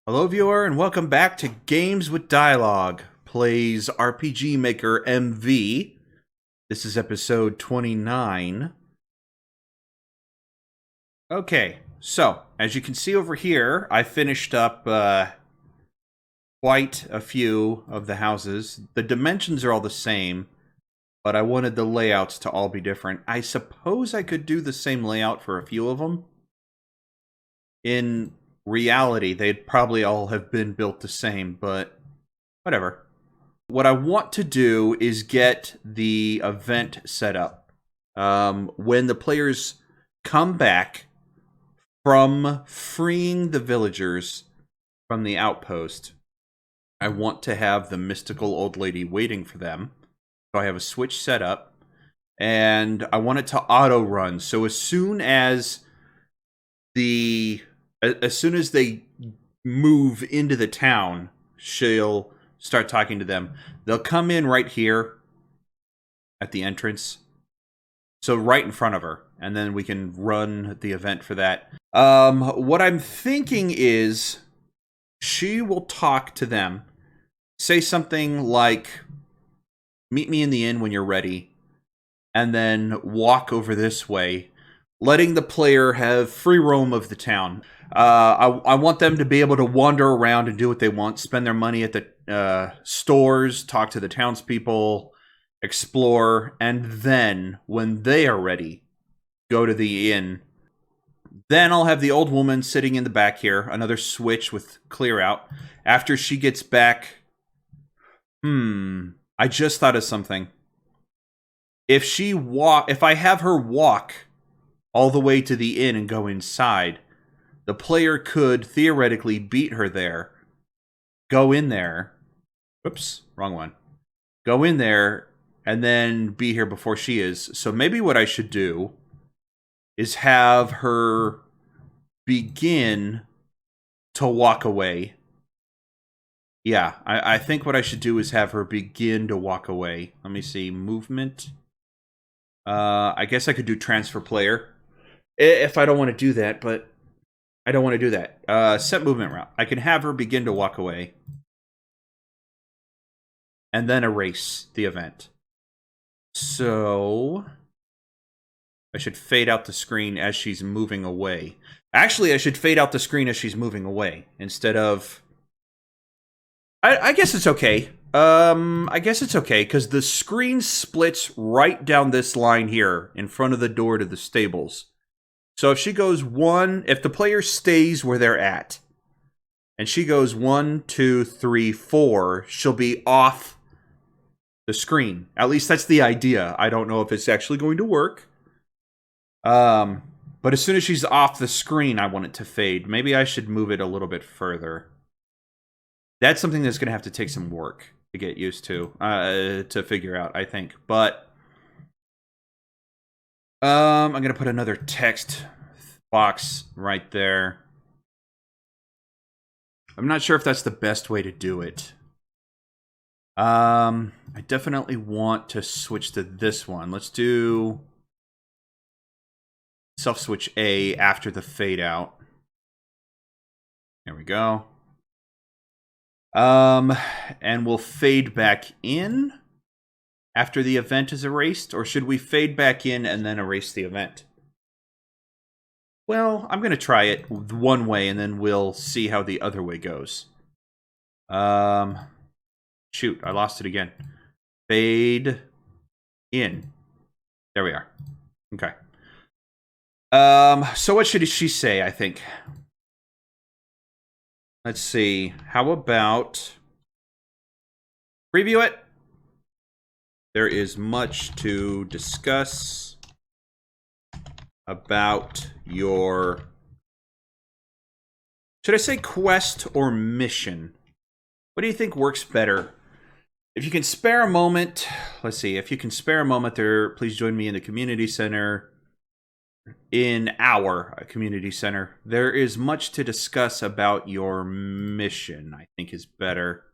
Hello, viewer, and welcome back to Games with Dialogue, plays RPG Maker MV. This is episode 29. Okay, so, as you can see over here, I finished up quite a few of the houses. The dimensions are all the same, but I wanted the layouts to all be different. I suppose I could do the same layout for a few of them. In reality, they'd probably all have been built the same, but whatever. What I want to do is get the event set up. When the players come back from freeing the villagers from the outpost, I want to have the mystical old lady waiting for them. So I have a switch set up, and I want it to auto run. So as soon as they move into the town, she'll start talking to them. They'll come in right here at the entrance. So right in front of her. And then we can run the event for that. What I'm thinking is she will talk to them. Say something like, meet me in the inn when you're ready. And then walk over this way, letting the player have free roam of the town. I want them to be able to wander around and do what they want, spend their money at the stores, talk to the townspeople, explore, and then, when they are ready, go to the inn. Then I'll have the old woman sitting in the back here, another switch with clear out. After she gets back... I just thought of something. If I have her walk all the way to the inn and go inside, the player could theoretically beat her there, go in there, oops, wrong one, go in there, and then be here before she is. So maybe what I should do is have her begin to walk away. Yeah, I think what I should do is have her begin to walk away. Let me see, movement. I guess I could do transfer player if I don't want to do that, but I don't want to do that. Set movement route. I can have her begin to walk away. And then erase the event. So... I should fade out the screen as she's moving away. Actually, I should fade out the screen as she's moving away. Instead of... I guess it's okay. I guess it's okay, because the screen splits right down this line here, in front of the door to the stables. So if she goes if the player stays where they're at, and she goes 1, 2, 3, 4, she'll be off the screen. At least that's the idea. I don't know if it's actually going to work. But as soon as she's off the screen, I want it to fade. Maybe I should move it a little bit further. That's something that's going to have to take some work to get used to figure out, I think. But I'm going to put another text box right there. I'm not sure if that's the best way to do it. I definitely want to switch to this one. Let's do self-switch A after the fade out. There we go. And we'll fade back in after the event is erased, or should we fade back in and then erase the event? Well, I'm going to try it one way, and then we'll see how the other way goes. Shoot, I lost it again. Fade in. There we are. Okay. So what should she say, I think? Let's see. How about... preview it? There is much to discuss about your... should I say quest or mission? What do you think works better? If you can spare a moment... let's see. If you can spare a moment there, please join me in the community center. In our community center, there is much to discuss about your mission, I think is better.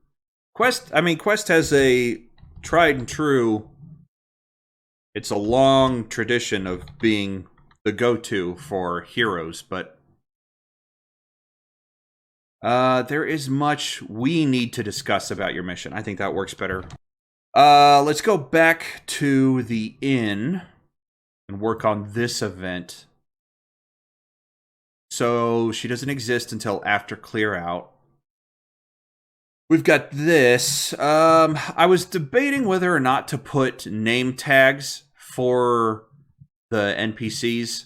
Quest has a tried and true, it's a long tradition of being the go-to for heroes, but There is much we need to discuss about your mission. I think that works better. Let's go back to the inn and work on this event. So she doesn't exist until after clear out. We've got this. I was debating whether or not to put name tags for the NPCs,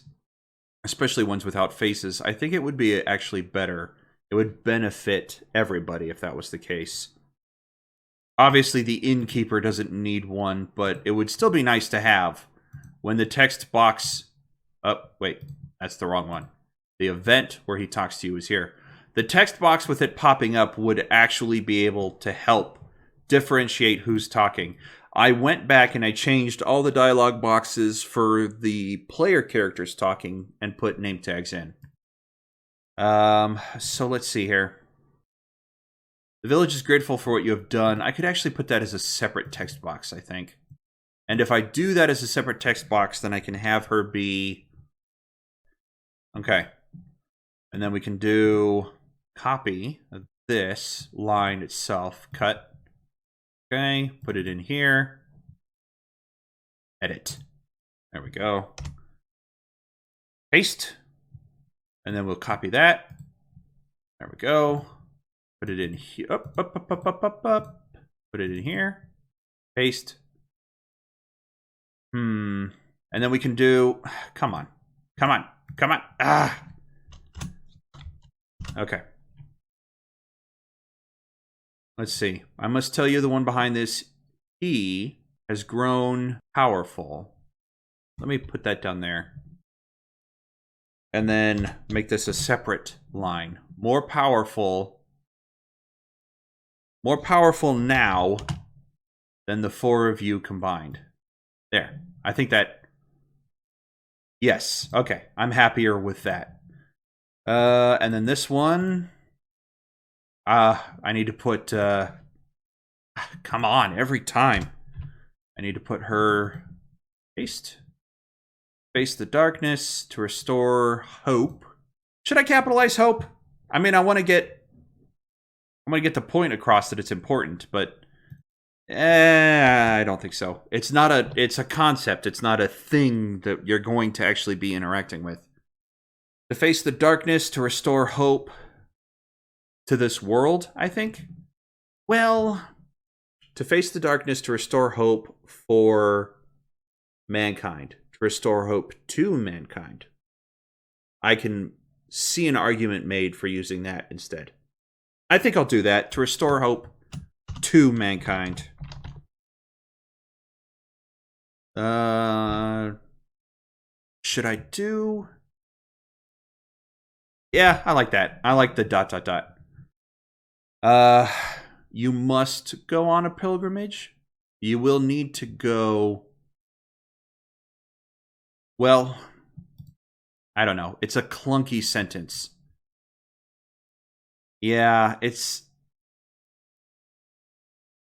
especially ones without faces. I think it would be actually better. It would benefit everybody if that was the case. Obviously, the innkeeper doesn't need one, but it would still be nice to have. When the text box... Oh, wait. That's the wrong one. The event where he talks to you is here. The text box with it popping up would actually be able to help differentiate who's talking. I went back and I changed all the dialogue boxes for the player characters talking and put name tags in. So let's see here. The village is grateful for what you have done. I could actually put that as a separate text box, I think. And if I do that as a separate text box, then I can have her be... Okay. And then we can do copy of this line itself. Cut. Okay. Put it in here. Edit. There we go. Paste. And then we'll copy that. There we go. Put it in here. Up. Put it in here. Paste. And then we can do... Come on. Ah! Okay. Let's see. I must tell you the one behind this. He has grown powerful. Let me put that down there. And then make this a separate line. More powerful now than the four of you combined. There. I think that... Yes. Okay. I'm happier with that. And then this one... I need to put... come on, every time. I need to put her... Paste. Face the darkness to restore hope. Should I capitalize hope? I mean, I want to get the point across that it's important, but I don't think so. It's a concept. It's not a thing that you're going to actually be interacting with. To face the darkness to restore hope to this world, I think. Well, to face the darkness to restore hope for mankind. Restore hope to mankind. I can see an argument made for using that instead. I think I'll do that. To restore hope to mankind. Should I do... Yeah, I like that. I like the ... You must go on a pilgrimage. You will need to go... Well, I don't know. It's a clunky sentence. Yeah, it's...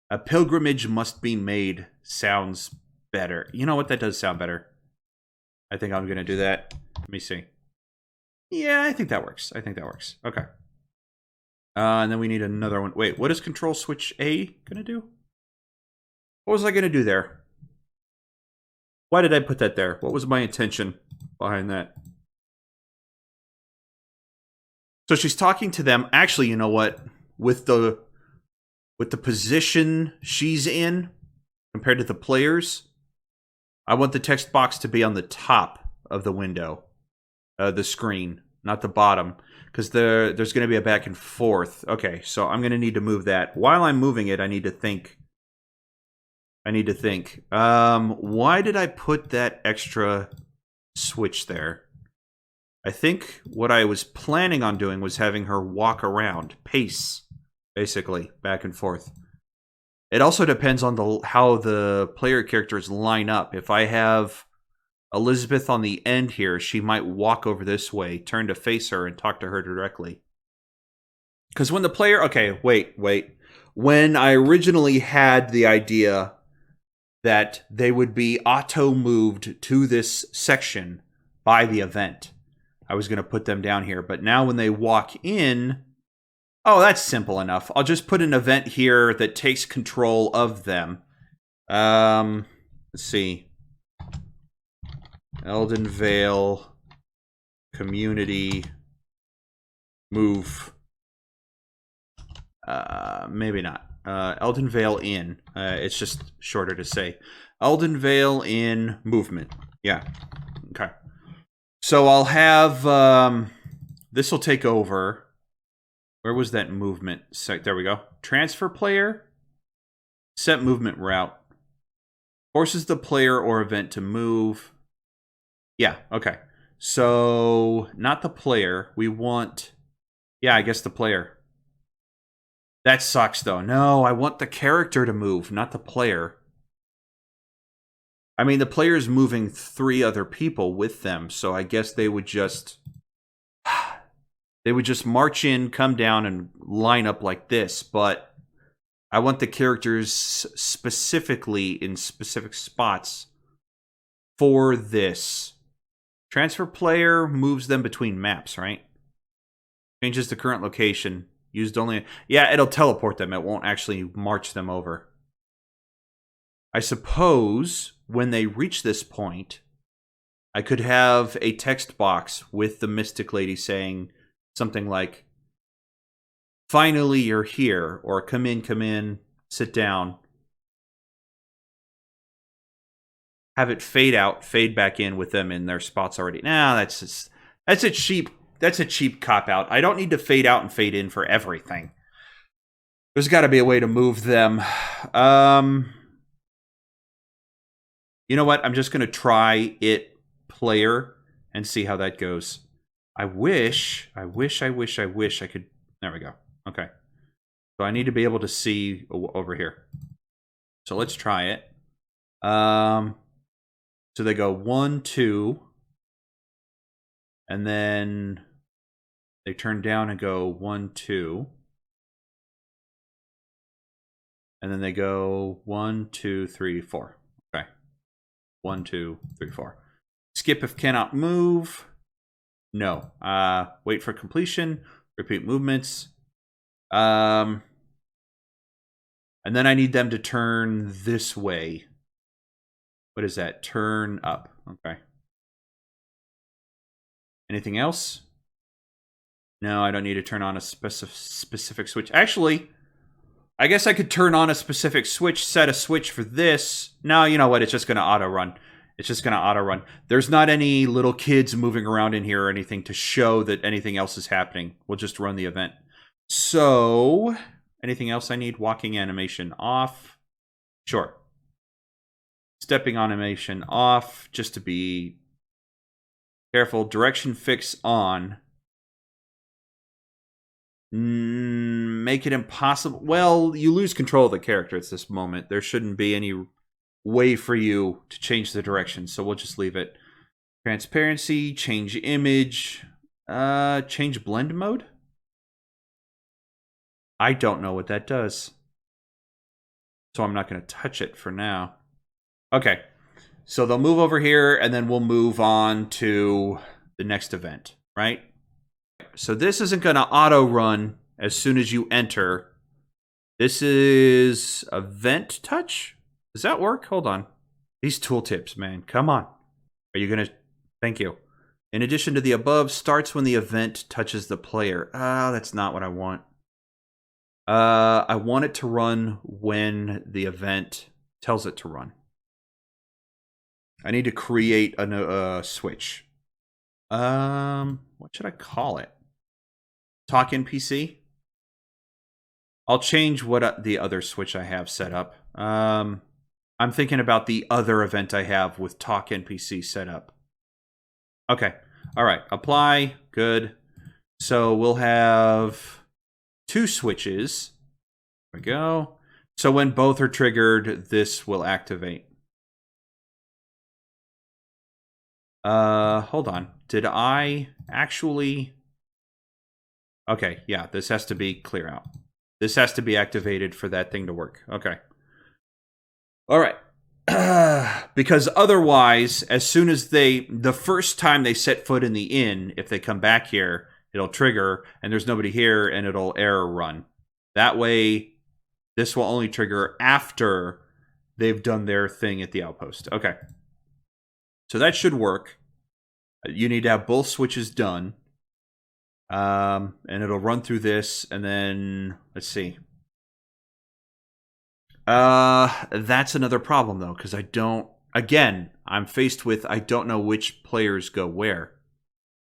A pilgrimage must be made sounds better. You know what? That does sound better. I think I'm going to do that. Let me see. Yeah, I think that works. Okay. And then we need another one. Wait, what is Control Switch A going to do? What was I going to do there? Why did I put that there? What was my intention behind that? So she's talking to them. Actually, you know what? With the position she's in compared to the players, I want the text box to be on the top of the window, the screen, not the bottom, because there's going to be a back and forth. Okay, so I'm going to need to move that. While I'm moving it, I need to think. Why did I put that extra switch there? I think what I was planning on doing was having her walk around, pace, basically, back and forth. It also depends on how the player characters line up. If I have Elizabeth on the end here, she might walk over this way, turn to face her, and talk to her directly. Because when the player... Okay, wait. When I originally had the idea that they would be auto-moved to this section by the event, I was going to put them down here. But now when they walk in, Oh, that's simple enough. I'll just put an event here that takes control of them. Let's see. Eldenvale community move. Maybe not. Eldenvale Inn. It's just shorter to say. Eldenvale Inn movement. Yeah. Okay. So I'll have this will take over. Where was that movement? There we go. Transfer player. Set movement route. Forces the player or event to move. Yeah, okay. So, not the player. We want... Yeah, I guess the player. That sucks, though. No, I want the character to move, not the player. I mean, the player's moving 3 other people with them, so I guess they would just... They would just march in, come down, and line up like this, but I want the characters specifically in specific spots for this. Transfer player moves them between maps, right? Changes the current location. Used only... Yeah, it'll teleport them. It won't actually march them over. I suppose when they reach this point, I could have a text box with the Mystic Lady saying... something like, finally you're here, or come in, sit down. Have it fade out, fade back in with them in their spots already. Nah, that's a cheap cop-out. I don't need to fade out and fade in for everything. There's got to be a way to move them. You know what? I'm just going to try it player and see how that goes. I wish I could... There we go. Okay. So I need to be able to see over here. So let's try it. So they go 1, 2. And then they turn down and go 1, 2. And then they go 1, 2, 3, 4. Okay. 1, 2, 3, 4. Skip if cannot move. No. Wait for completion. Repeat movements. And then I need them to turn this way. What is that? Turn up. Okay. Anything else? No, I don't need to turn on a specific switch. Actually, I guess I could turn on a specific switch, set a switch for this. No, you know what? It's just going to auto-run. It's just going to auto-run. There's not any little kids moving around in here or anything to show that anything else is happening. We'll just run the event. So, anything else I need? Walking animation off. Sure. Stepping animation off, just to be careful. Direction fix on. Make it impossible. Well, you lose control of the character at this moment. There shouldn't be any way for you to change the direction, so we'll just leave it. Transparency, change image, change blend mode? I don't know what that does, so I'm not going to touch it for now. Okay, so they'll move over here, and then we'll move on to the next event, right? So this isn't going to auto-run as soon as you enter. This is event touch? Does that work? Hold on. These tooltips, man. Come on. Are you going to... Thank you. In addition to the above, starts when the event touches the player. That's not what I want. I want it to run when the event tells it to run. I need to create a switch. What should I call it? Talk NPC? I'll change what the other switch I have set up. I'm thinking about the other event I have with Talk NPC set up. Okay. All right. Apply. Good. So we'll have 2 switches. There we go. So when both are triggered, this will activate. Hold on. Did I actually... Okay, yeah, this has to be clear out. This has to be activated for that thing to work. Okay. All right. Because otherwise, as soon as the first time they set foot in the inn, if they come back here, it'll trigger, and there's nobody here, and it'll error run. That way, this will only trigger after they've done their thing at the outpost. Okay. So that should work. You need to have both switches done. And it'll run through this, and then, let's see. That's another problem, though, because I don't... Again, I'm faced with, I don't know which players go where.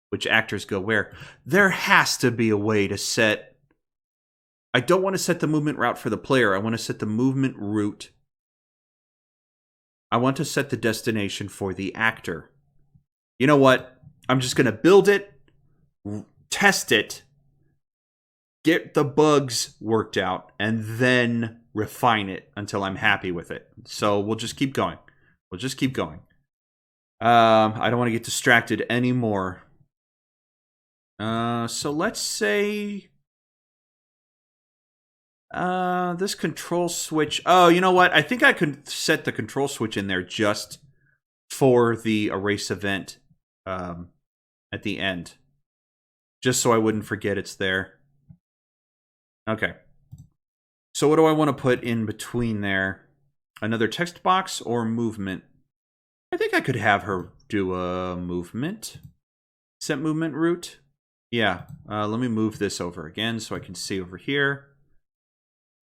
Which actors go where. There has to be a way to set... I don't want to set the movement route for the player. I want to set the movement route. I want to set the destination for the actor. You know what? I'm just going to build it, test it, get the bugs worked out, and then refine it until I'm happy with it. So we'll just keep going. We'll just keep going. I don't want to get distracted anymore. So let's say... this control switch... Oh, you know what? I think I could set the control switch in there just for the erase event at the end. Just so I wouldn't forget it's there. Okay. So what do I want to put in between there? Another text box or movement? I think I could have her do a movement. Set movement route. Yeah. Let me move this over again so I can see over here.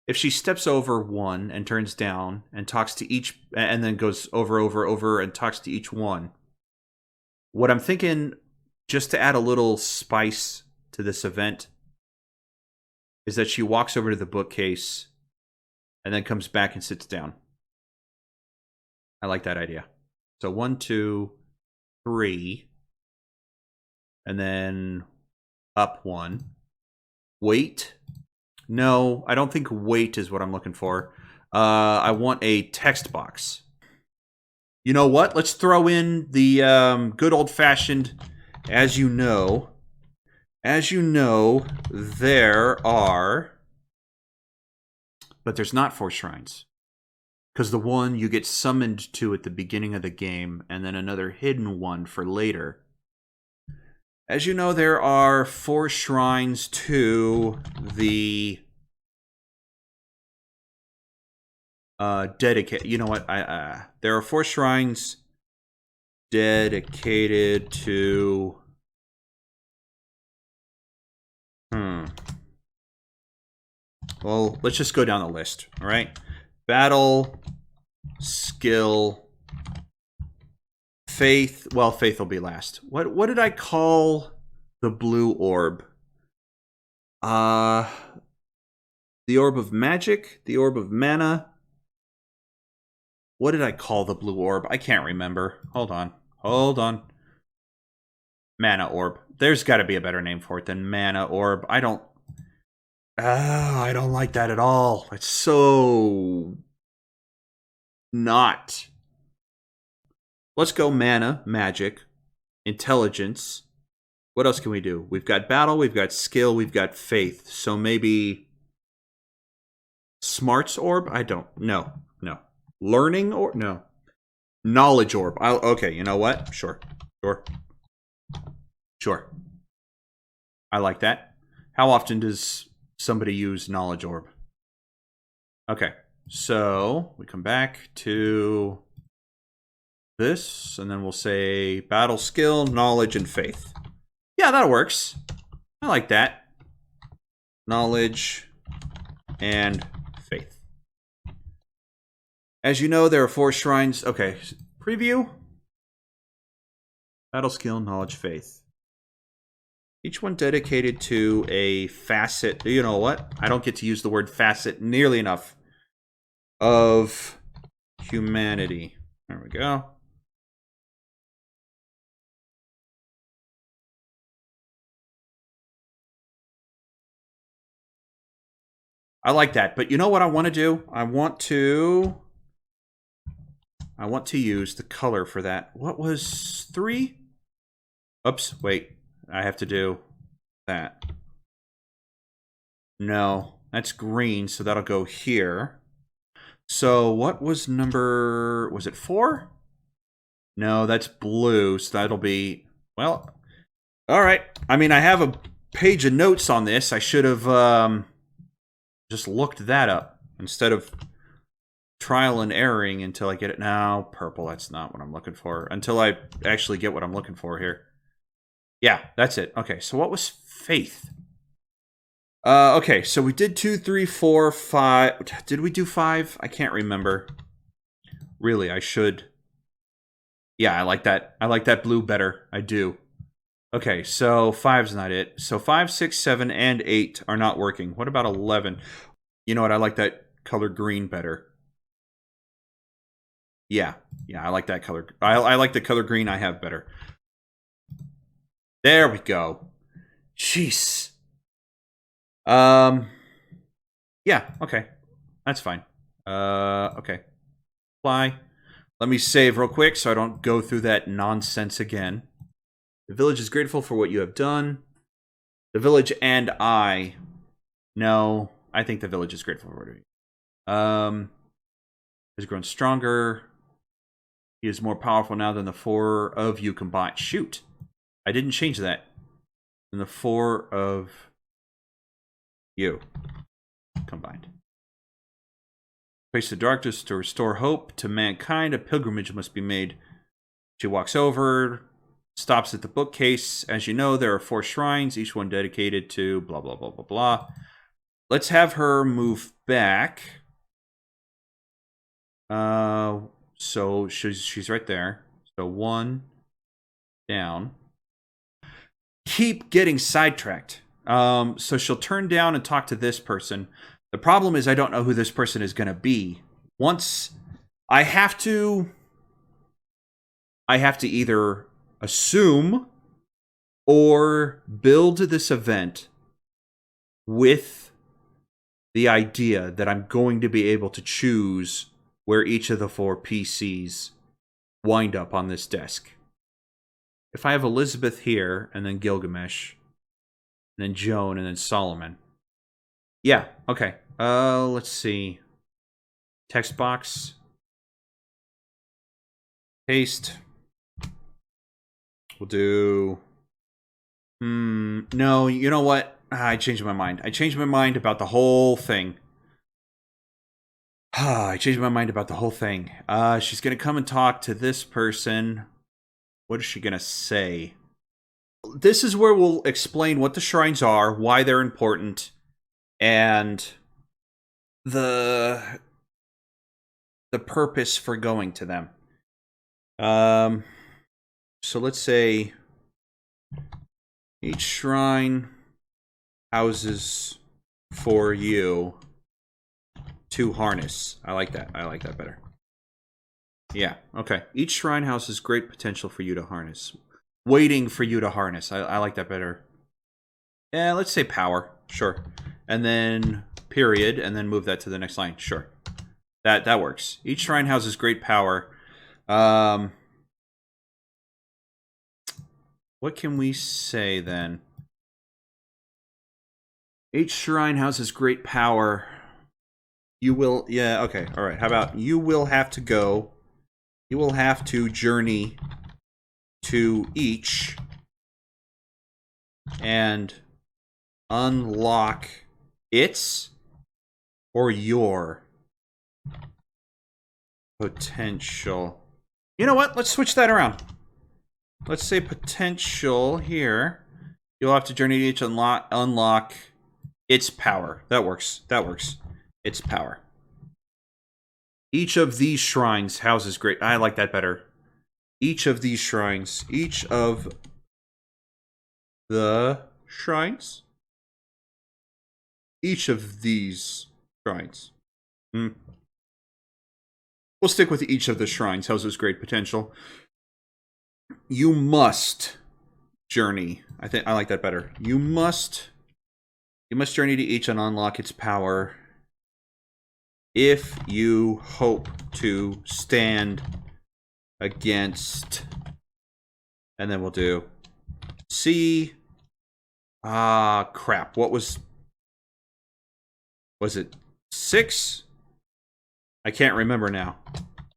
If she steps over one and turns down and talks to each, and then goes over, and talks to each one. What I'm thinking, just to add a little spice to this event, is that she walks over to the bookcase and then comes back and sits down. I like that idea. So 1, 2, 3. And then up 1. Wait. No, I don't think wait is what I'm looking for. I want a text box. You know what? Let's throw in the good old-fashioned, as you know, there are... But there's not 4 shrines. Because the one you get summoned to at the beginning of the game, and then another hidden one for later. As you know, there are 4 shrines to the dedicated. You know what? There are 4 shrines dedicated to. Well, let's just go down the list. All right. Battle, skill, faith. Well, faith will be last. What did I call the blue orb? The orb of magic, the orb of mana. What did I call the blue orb? I can't remember. Hold on. Mana orb. There's got to be a better name for it than mana orb. I don't like that at all. It's so not. Let's go mana, magic, intelligence. What else can we do? We've got battle, we've got skill, we've got faith. So maybe smarts orb? I don't. No. Learning orb? No. Knowledge orb. Okay, you know what? Sure. I like that. How often does somebody use knowledge orb? Okay, so we come back to this, and then we'll say battle, skill, knowledge, and faith. Yeah, that works. I like that. Knowledge and faith. As you know, there are 4 shrines. Okay, preview. Battle, skill, knowledge, faith. Each one dedicated to a facet. You know what? I don't get to use the word facet nearly enough. Of humanity. There we go. I like that. But you know what I want to do? I want to use the color for that. What was 3? Oops, wait. I have to do that. No, that's green, so that'll go here. So what was number... Was it 4? No, that's blue, so that'll be... Well, all right. I mean, I have a page of notes on this. I should have just looked that up instead of trial and erroring until I get it. Now, purple, that's not what I'm looking for. Until I actually get what I'm looking for here. Yeah, that's it. Okay, so what was faith? Okay, so we did 2, 3, 4, 5. Did we do 5? I can't remember. Really, I should. Yeah, I like that. I like that blue better. I do. Okay, so 5's not it. So 5, 6, 7, and 8 are not working. What about 11? You know what? I like that color green better. Yeah, I like that color. I like the color green I have better. There we go. Jeez. Yeah, okay. That's fine. Okay. Fly. Let me save real quick so I don't go through that nonsense again. The village is grateful for what you have done. The village and I. No, I think the village is grateful for what you have done. Has grown stronger. He is more powerful now than the 4 of you combined. Shoot. I didn't change that. Than the 4 of you combined. Face the darkness to restore hope to mankind. A pilgrimage must be made. She walks over, stops at the bookcase. As you know, there are 4 shrines, each one dedicated to blah, blah, blah, blah, blah. Let's have her move back. So she's right there. So 1 down. Keep getting sidetracked. So she'll turn down and talk to this person. The problem is I don't know who this person is going to be. Once I have to either assume or build this event with the idea that I'm going to be able to choose where each of the 4 PCs wind up on this desk. If I have Elizabeth here, and then Gilgamesh, and then Joan, and then Solomon. Yeah, okay. Let's see. Text box. Paste. We'll do... no, you know what? I changed my mind. I changed my mind about the whole thing. I changed my mind about the whole thing. She's gonna come and talk to this person. What is she gonna say? This is where we'll explain what the shrines are, why they're important, and the purpose for going to them. So let's say each shrine houses for you to harness. I like that. I like that better. Yeah, okay. Each shrine houses great potential for you to harness. Waiting for you to harness. I like that better. Yeah, let's say power. Sure. And then period, and then move that to the next line. Sure. That works. Each shrine houses great power. What can we say then? Each shrine houses great power. You will... Yeah, okay. All right. How about you will have to go... You will have to journey to each and unlock its or your potential. You know what? Let's switch that around. Let's say potential here. You'll have to journey to each unlock its power. That works. That works. Its power. Each of these shrines houses great... I like that better. Each of these shrines. Each of the shrines. Each of these shrines. We'll stick with each of the shrines houses great potential. You must journey. I like that better. You must journey to each and unlock its power if you hope to stand against, and then we'll do C. Crap. What was it 6? I can't remember now.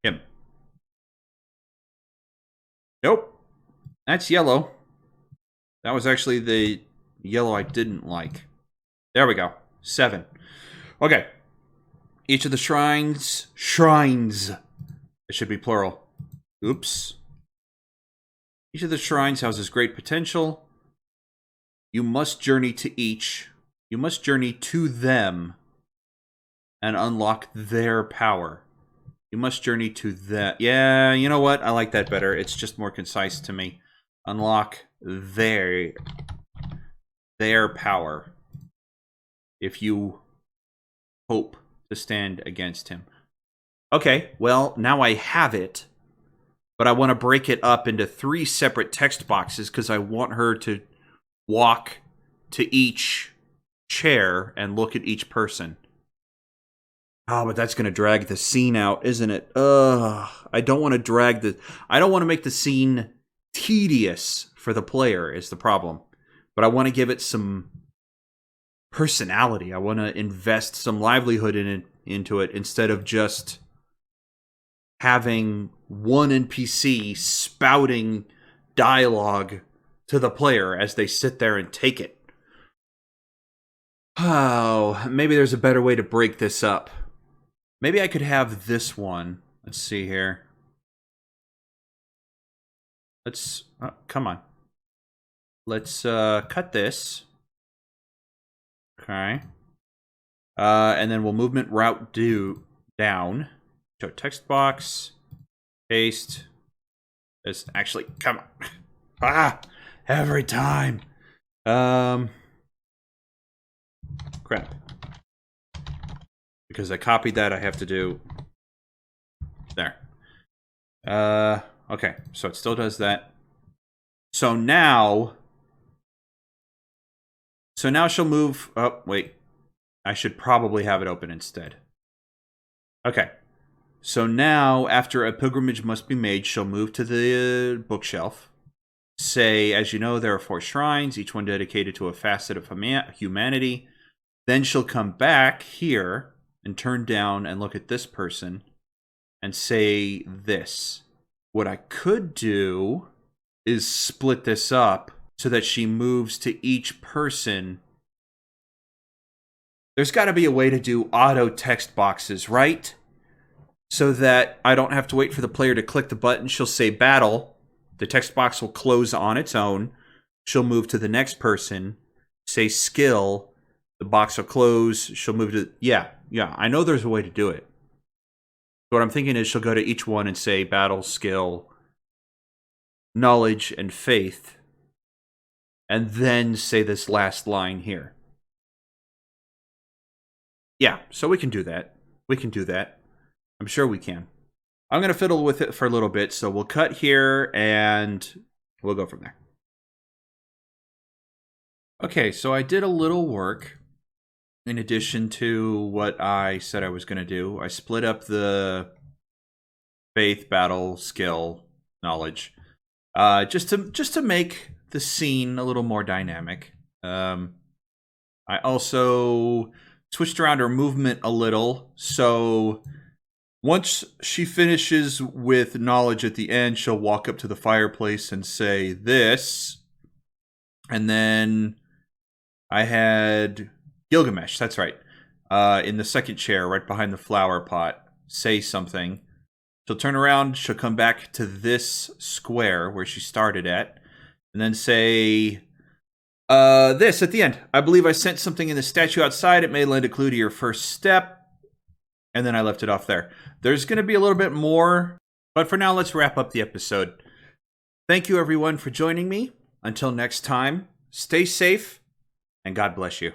Him. Nope. That's yellow. That was actually the yellow I didn't like. There we go. 7. Okay. Each of the shrines, it should be plural. Oops. Each of the shrines houses great potential. You must journey to each. You must journey to them and unlock their power. You must journey to that. Yeah, you know what? I like that better. It's just more concise to me. Unlock their power. If you hope to stand against him. Okay, well, now I have it. But I want to break it up into 3 separate text boxes because I want her to walk to each chair and look at each person. Oh, but that's going to drag the scene out, isn't it? I don't want to I don't want to make the scene tedious for the player is the problem. But I want to give it some personality. I want to invest some livelihood into it instead of just having one NPC spouting dialogue to the player as they sit there and take it. Oh, maybe there's a better way to break this up. Maybe I could have this one. Let's see here. Come on. Let's cut this. Okay. And then we'll movement route down. Show text box. Paste. This actually, come on. Every time. Crap. Because I copied that, I have to do there. Okay, so it still does that. So now she'll move. Oh, wait. I should probably have it open instead. Okay. So now, after a pilgrimage must be made, she'll move to the bookshelf. Say, as you know, there are 4 shrines, each one dedicated to a facet of humanity. Then she'll come back here and turn down and look at this person and say this. What I could do is split this up so that she moves to each person. There's got to be a way to do auto text boxes, right? So that I don't have to wait for the player to click the button. She'll say battle. The text box will close on its own. She'll move to the next person. Say skill. The box will close. She'll move to... Yeah, I know there's a way to do it. What I'm thinking is she'll go to each one and say battle, skill, knowledge, and faith. And then say this last line here. Yeah, so we can do that. We can do that. I'm sure we can. I'm going to fiddle with it for a little bit, so we'll cut here and we'll go from there. Okay, so I did a little work in addition to what I said I was going to do. I split up the faith, battle, skill, knowledge, just to make the scene a little more dynamic. I also switched around her movement a little, so once she finishes with knowledge at the end, she'll walk up to the fireplace and say this. And then I had Gilgamesh, that's right, in the second chair right behind the flower pot, say something. She'll turn around, she'll come back to this square where she started at, and then say this at the end. I believe I sent something in the statue outside. It may lend a clue to your first step. And then I left it off there. There's going to be a little bit more, but for now, let's wrap up the episode. Thank you, everyone, for joining me. Until next time, stay safe, and God bless you.